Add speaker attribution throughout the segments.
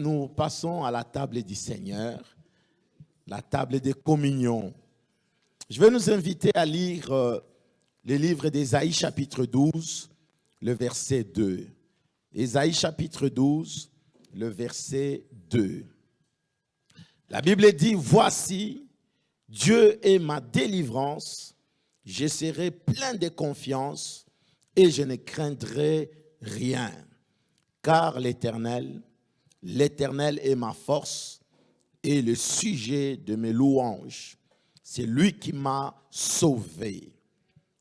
Speaker 1: nous passons à la table du Seigneur, la table des communions. Je vais nous inviter à lire le livre d'Ésaïe chapitre 12, le verset 2. Ésaïe chapitre 12, le verset 2. La Bible dit, « Voici, Dieu est ma délivrance, je serai plein de confiance et je ne craindrai rien. Car l'Éternel est ma force et le sujet de mes louanges. C'est lui qui m'a sauvé. »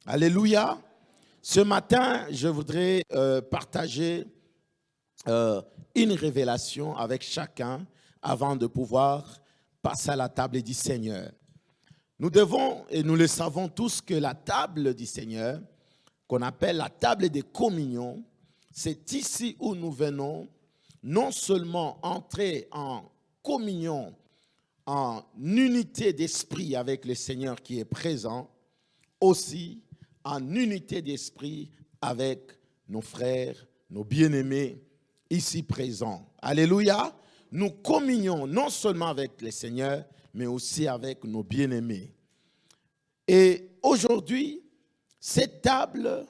Speaker 1: Alléluia. Ce matin, je voudrais partager une révélation avec chacun avant de pouvoir passer à la table du Seigneur. Nous devons, et nous le savons tous, que la table du Seigneur, qu'on appelle la table des communions, c'est ici où nous venons non seulement entrer en communion, en unité d'esprit avec le Seigneur qui est présent, aussi en unité d'esprit avec nos frères, nos bien-aimés ici présents. Alléluia! Nous communions non seulement avec le Seigneur, mais aussi avec nos bien-aimés. Et aujourd'hui, cette table,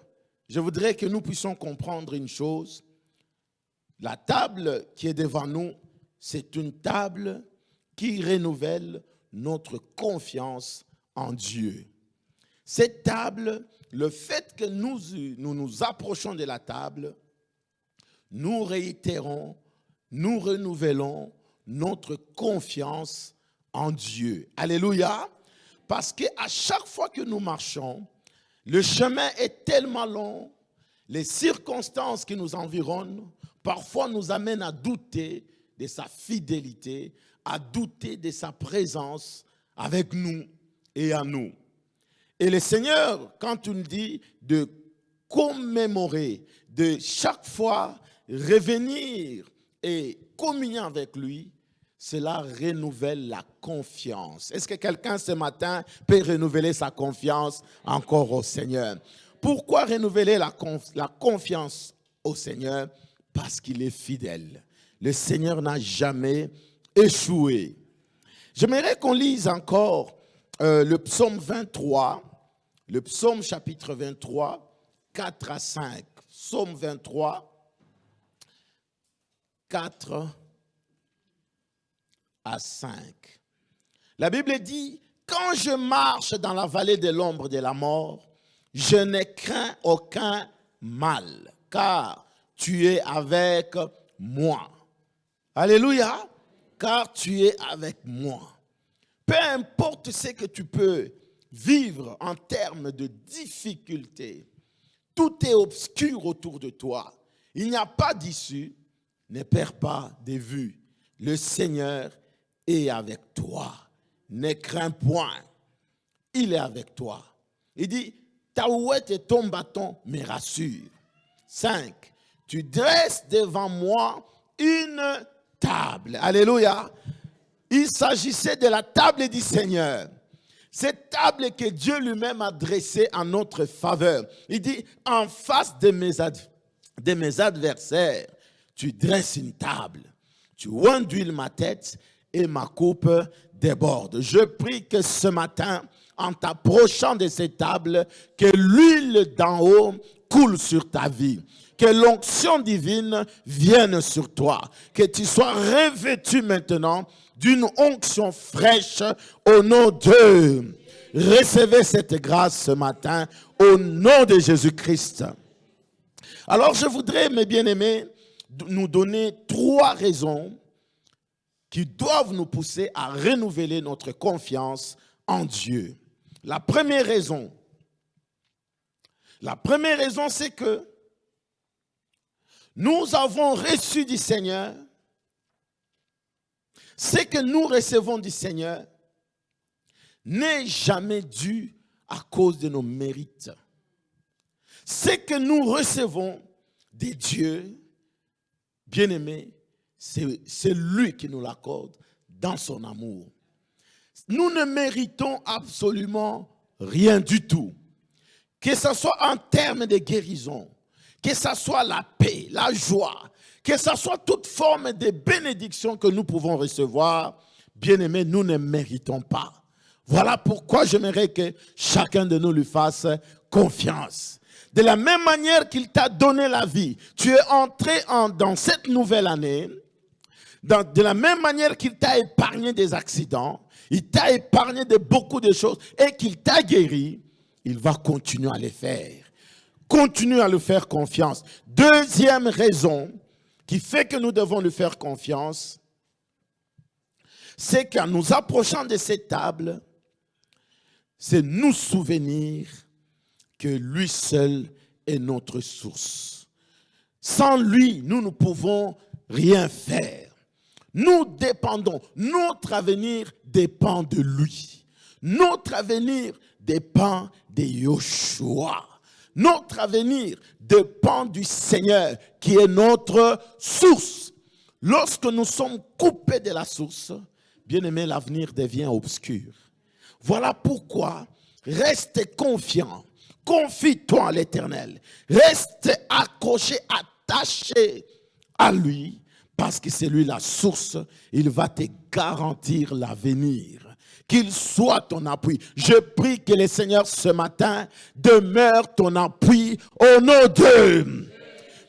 Speaker 1: je voudrais que nous puissions comprendre une chose. La table qui est devant nous, c'est une table qui renouvelle notre confiance en Dieu. Cette table, le fait que nous nous approchons de la table, nous réitérons, nous renouvelons notre confiance en Dieu. Alléluia. Parce qu'à chaque fois que nous marchons, le chemin est tellement long, les circonstances qui nous environnent, parfois nous amènent à douter de sa fidélité, à douter de sa présence avec nous et à nous. Et le Seigneur, quand il nous dit de commémorer, de chaque fois revenir et communier avec lui, cela renouvelle la confiance. Est-ce que quelqu'un ce matin peut renouveler sa confiance encore au Seigneur? Pourquoi renouveler la confiance au Seigneur? Parce qu'il est fidèle. Le Seigneur n'a jamais échoué. J'aimerais qu'on lise encore le psaume 23, le psaume chapitre 23, 4 à 5. Psaume 23, 4 à 5. La Bible dit, « Quand je marche dans la vallée de l'ombre de la mort, je ne crains aucun mal, car tu es avec moi. » Alléluia, car tu es avec moi. Peu importe ce que tu peux vivre en termes de difficultés, tout est obscur autour de toi. Il n'y a pas d'issue, ne perds pas de vue. Le Seigneur est avec toi. Ne crains point. Il est avec toi. Il dit, ta houette et ton bâton me rassurent. 5. Tu dresses devant moi une table. Alléluia. Il s'agissait de la table du Seigneur. Cette table que Dieu lui-même a dressée en notre faveur. Il dit, en face de mes adversaires, tu dresses une table. Tu ondules ma tête et ma coupe déborde. Je prie que ce matin, en t'approchant de cette table, que l'huile d'en haut coule sur ta vie. Que l'onction divine vienne sur toi. Que tu sois revêtu maintenant d'une onction fraîche au nom de... Recevez cette grâce ce matin au nom de Jésus-Christ. Alors je voudrais, mes bien-aimés, nous donner 3 raisons qui doivent nous pousser à renouveler notre confiance en Dieu. La première raison, c'est que nous avons reçu du Seigneur ce que nous recevons du Seigneur n'est jamais dû à cause de nos mérites. Ce que nous recevons de Dieu, bien-aimé, c'est lui qui nous l'accorde dans son amour. Nous ne méritons absolument rien du tout. Que ce soit en termes de guérison, que ce soit la paix, la joie, que ce soit toute forme de bénédiction que nous pouvons recevoir, bien-aimés, nous ne méritons pas. Voilà pourquoi j'aimerais que chacun de nous lui fasse confiance. De la même manière qu'il t'a donné la vie, tu es entré dans cette nouvelle année, de la même manière qu'il t'a épargné des accidents, il t'a épargné de beaucoup de choses et qu'il t'a guéri, il va continuer à les faire. Continue à lui faire confiance. Deuxième raison qui fait que nous devons lui faire confiance, c'est qu'en nous approchant de cette table, c'est nous souvenir que lui seul est notre source. Sans lui, nous ne pouvons rien faire. Nous dépendons, notre avenir dépend de lui. Notre avenir dépend de Yoshua. Notre avenir dépend du Seigneur qui est notre source. Lorsque nous sommes coupés de la source, bien aimé, l'avenir devient obscur. Voilà pourquoi reste confiant, confie-toi à l'Éternel, reste accroché, attaché à lui, parce que c'est lui la source, il va te garantir l'avenir. Qu'il soit ton appui. Je prie que le Seigneur ce matin demeure ton appui au nom de...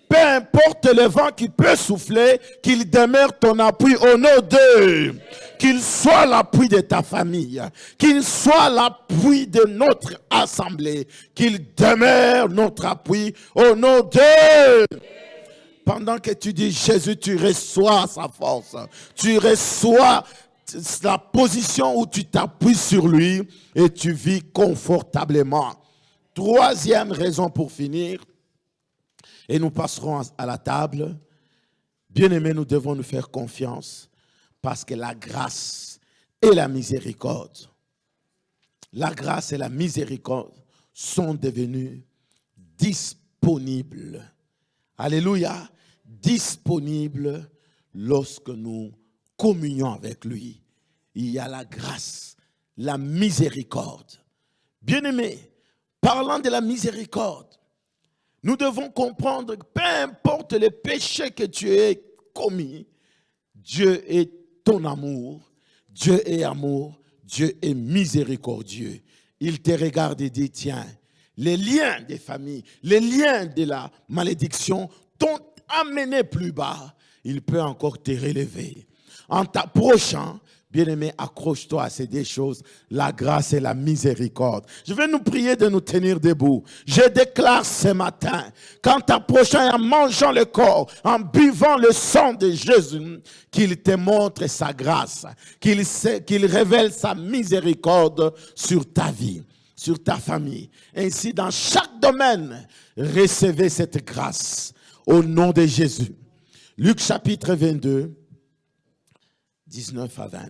Speaker 1: Peu importe le vent qui peut souffler, qu'il demeure ton appui au nom de... Qu'il soit l'appui de ta famille, qu'il soit l'appui de notre assemblée, qu'il demeure notre appui au nom de... Pendant que tu dis Jésus, tu reçois sa force, tu reçois la position où tu t'appuies sur lui et tu vis confortablement. Troisième raison pour finir, et nous passerons à la table. Bien-aimés, nous devons nous faire confiance parce que la grâce et la miséricorde, sont devenues disponibles. Alléluia, disponibles lorsque nous communions avec lui. Il y a la grâce, la miséricorde. Bien-aimés, parlant de la miséricorde, nous devons comprendre que peu importe le péché que tu aies commis, Dieu est ton amour, Dieu est amour, Dieu est miséricordieux. Il te regarde et dit, tiens, les liens des familles, les liens de la malédiction t'ont amené plus bas. Il peut encore te relever. En t'approchant, bien-aimé, accroche-toi à ces deux choses, la grâce et la miséricorde. Je vais nous prier de nous tenir debout. Je déclare ce matin, qu'en t'approchant et en mangeant le corps, en buvant le sang de Jésus, qu'il te montre sa grâce, qu'il révèle sa miséricorde sur ta vie, sur ta famille. Ainsi, dans chaque domaine, recevez cette grâce au nom de Jésus. Luc chapitre 22, 19 à 20.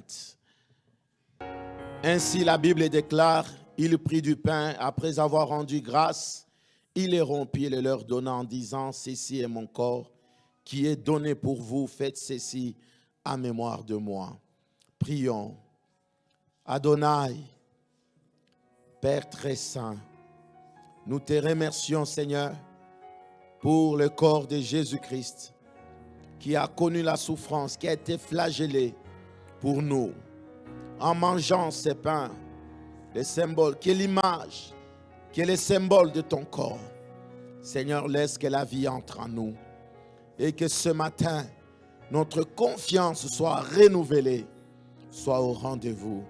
Speaker 1: Ainsi la Bible déclare, il prit du pain, après avoir rendu grâce, il les rompit et le leur donna en disant, ceci est mon corps qui est donné pour vous, faites ceci à mémoire de moi. Prions. Adonai, Père très saint, nous te remercions Seigneur pour le corps de Jésus-Christ qui a connu la souffrance, qui a été flagellé pour nous. En mangeant ce pain, le symbole, qui est l'image, qui est le symbole de ton corps. Seigneur, laisse que la vie entre en nous et que ce matin, notre confiance soit renouvelée, soit au rendez-vous.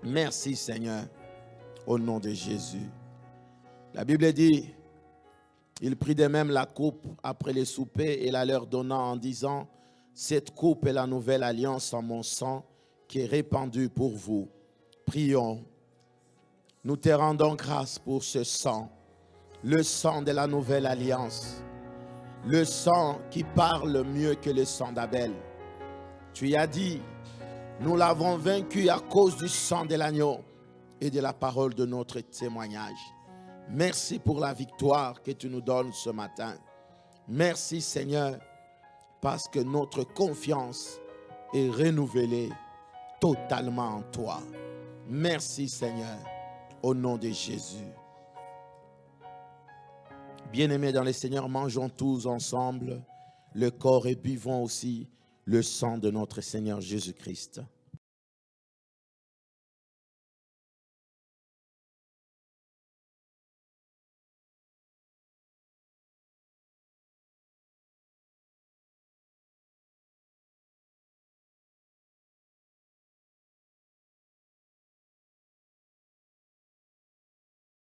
Speaker 1: Merci Seigneur, au nom de Jésus. La Bible dit, il prit de même la coupe après le souper et la leur donna en disant, cette coupe est la nouvelle alliance en mon sang qui est répandue pour vous. Prions. Nous te rendons grâce pour ce sang, le sang de la nouvelle alliance, le sang qui parle mieux que le sang d'Abel. Tu y as dit, nous l'avons vaincu à cause du sang de l'agneau et de la parole de notre témoignage. Merci pour la victoire que tu nous donnes ce matin. Merci Seigneur, parce que notre confiance est renouvelée totalement en toi. Merci Seigneur, au nom de Jésus. Bien-aimés dans le Seigneur, mangeons tous ensemble le corps et buvons aussi le sang de notre Seigneur Jésus-Christ.